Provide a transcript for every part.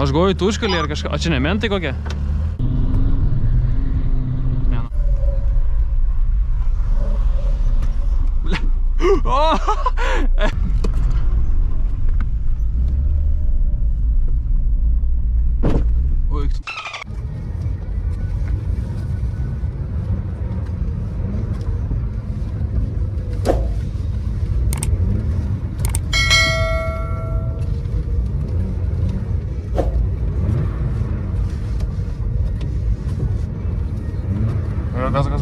Aš galvoju, tu užkalį ar kažką. O čia ne mentai kokie? Ne. Oi. Gaz.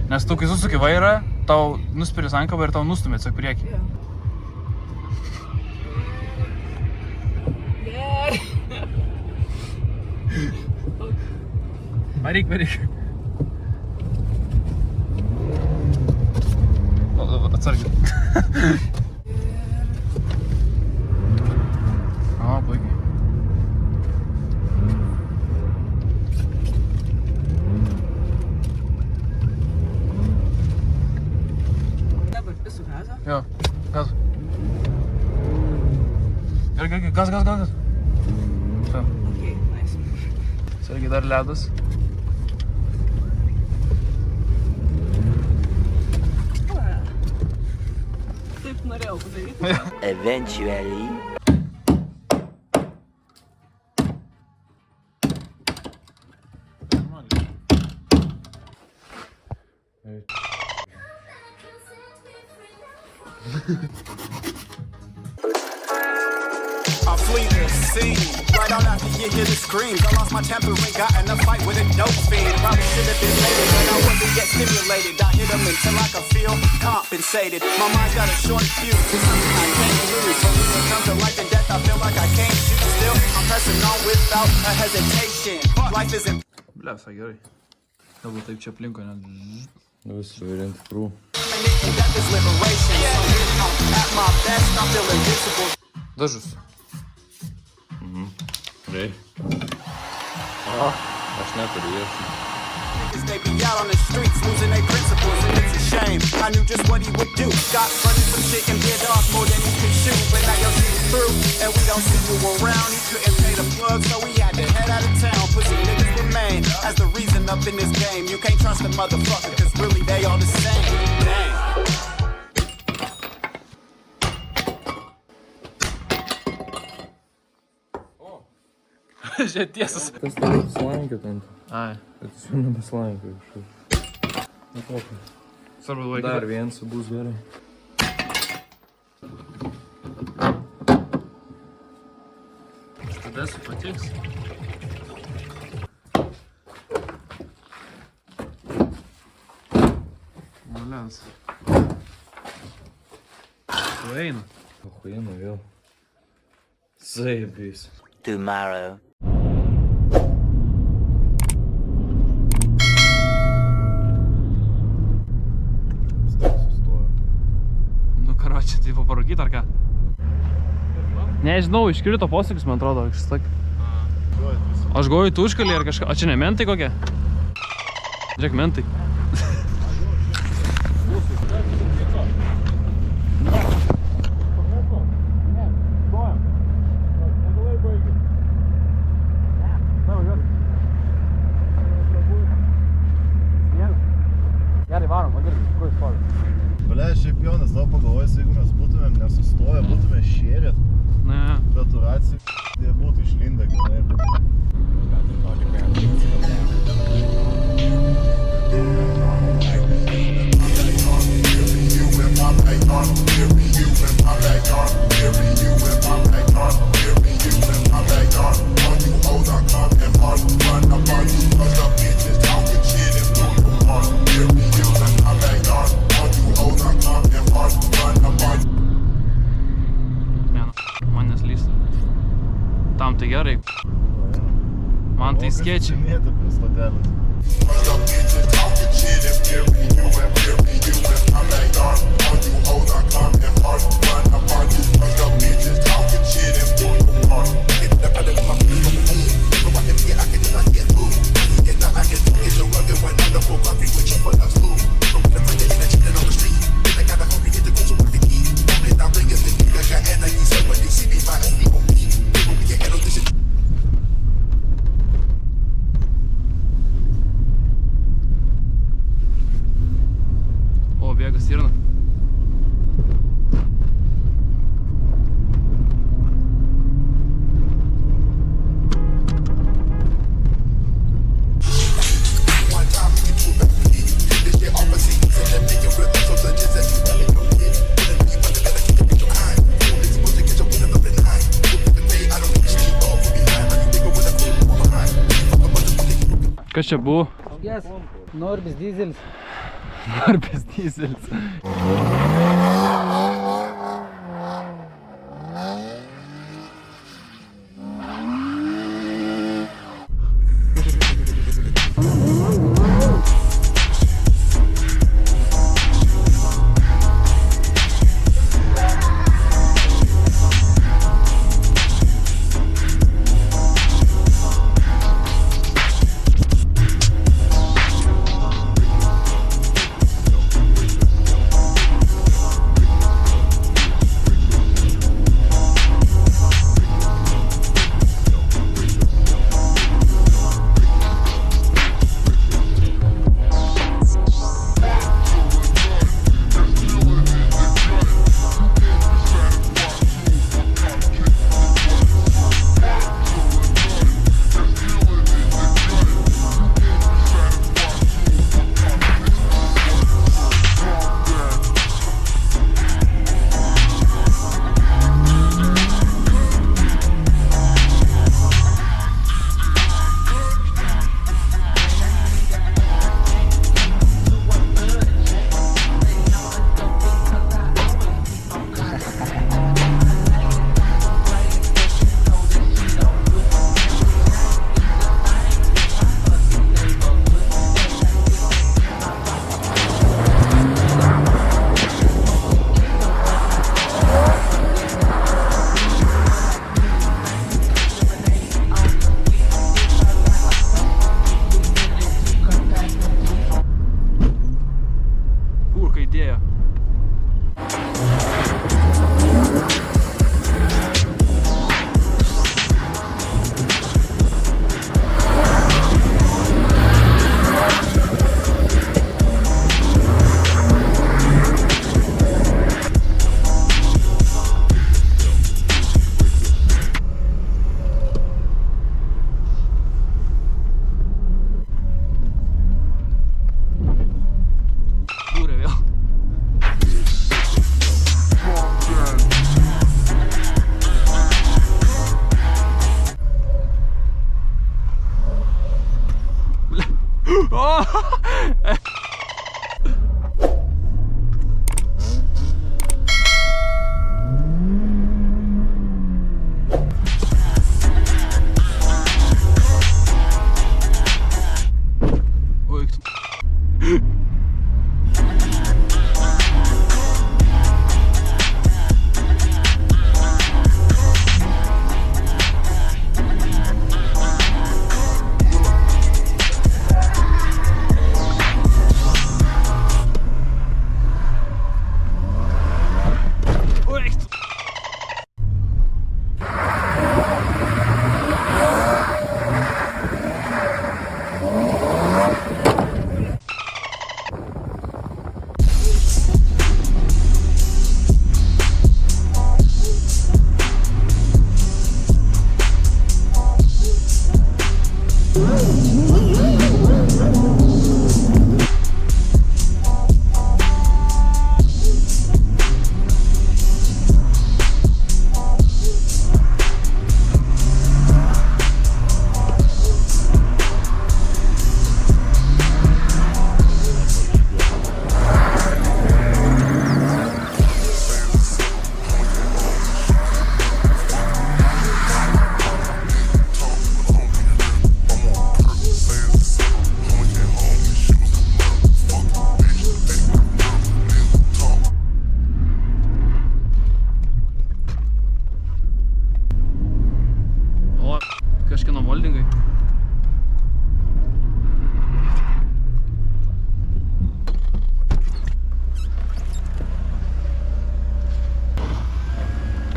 Nes tu, kai susuki vairą, tau nuspiri sankabą ir tau nustumė tiesiog priekį. Varyk. Atsargiai. O, puikiai. Dabar visų gazą? Jo, gaz. Gerai, gaz. Čia. Ok, nice. Sargiai dar ledas. Taip norėjau padaryti. Eventually. I flee the scene right on after you hear the screams. I lost my temper and got in a fight with a dope fiend. Probably should have been later, but I wasn't yet stimulated. I hit him until I could feel compensated. My mind's got a short fuse, it's something I can't lose. But when it comes to life and death, I feel like I can't shoot still. I'm pressing on without a hesitation. Life isn't. Ble, visai gerai. Galbūt taip čia aplinko, net. Visų įrenti krū. Death is liberation. At my best, I'm feeling invincible. Dažus. Rei. Aš neturiu ieškų. They be out on the streets losing their principles and it's a shame. I knew just what he would do. Got running some shit and did off more than he could shoot. But now you'll see through and we don't see you around. He couldn't pay the plug so we had to head out of town. Pussy niggas remain as the reason up in this game. You can't trust a motherfucker cause really they all the same. Damn. Žiūrėt tiesas. Kas toliau slankė ten? Ai. Bet jis jau nebeslankė kažkaip. Nu kokia. Svarbu laikyti. Dar viens bus gerai. Tada supatiks. Malens. Tu eina. Achuina vėl. Zaibys. Tomorrow. Nu karočią, tai paparūkyt ar ką? Nežinau, iškrito posūkis, man atrodo, kažkas tak. Aš galvoju, tu užkalį ar kažką. O čia ne mentai kokie? Žiūrėk, mentai. Gerai, varom, pagirdim, kur jis stovi? Ble, šiaip Jonas, tau pagalvojus, jeigu mes būtumėm nesustoję, būtume šėrę, Ne. bet racijų, tai būtų išlindę gana ir būtų. Man neslysta. Tam tai gerai. Man tai skėčiai. Mėtų prie stotelės. Hold on, come and hard, run apart. Fuck up bitches, talking shit and Kas čia buvo? Yes. Norbis Dieselis. Norbis Dieselis.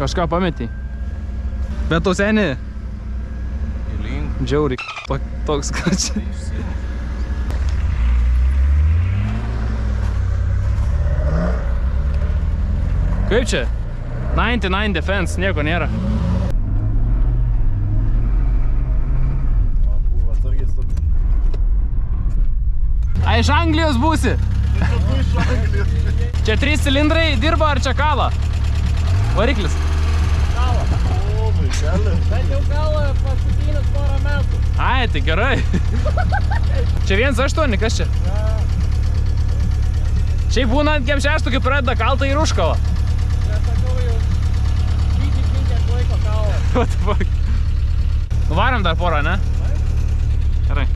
Kažką pametį. Bet tu seni. Džiauri. Toks skačiai. Kaip čia? 99 defense, nieko nėra. A, iš Anglijos būsi? Čia 3 cilindrai dirba ar čia kala? Variklis? Kala. O, vaikeli. Bet jau kala paskutinius porą metų. Ai, tai gerai. Čia 1.8, kas čia? Šiaip būna ant M6, kai pradeda kaltą ir užkala. Nesakau jau, iki kiek laiko kavo. What the fuck? Nuvarom dar porą, ne? Gerai.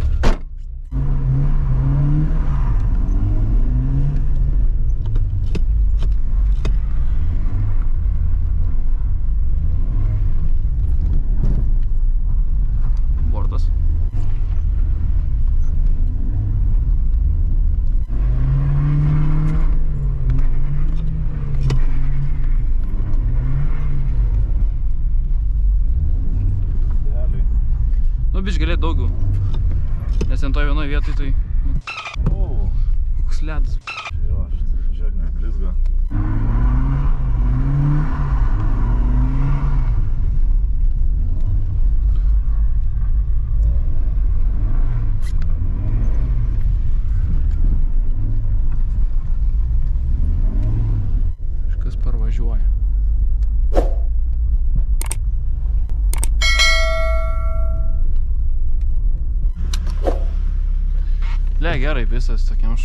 Bortas. Nu, biškai galėt daugiau. Nes ant to vienoje vietoj tai... O, Koks ledas. jo, žiūrėk, ne, blizga. Kažkas parvažiuoja. Le, gerai visas tokiam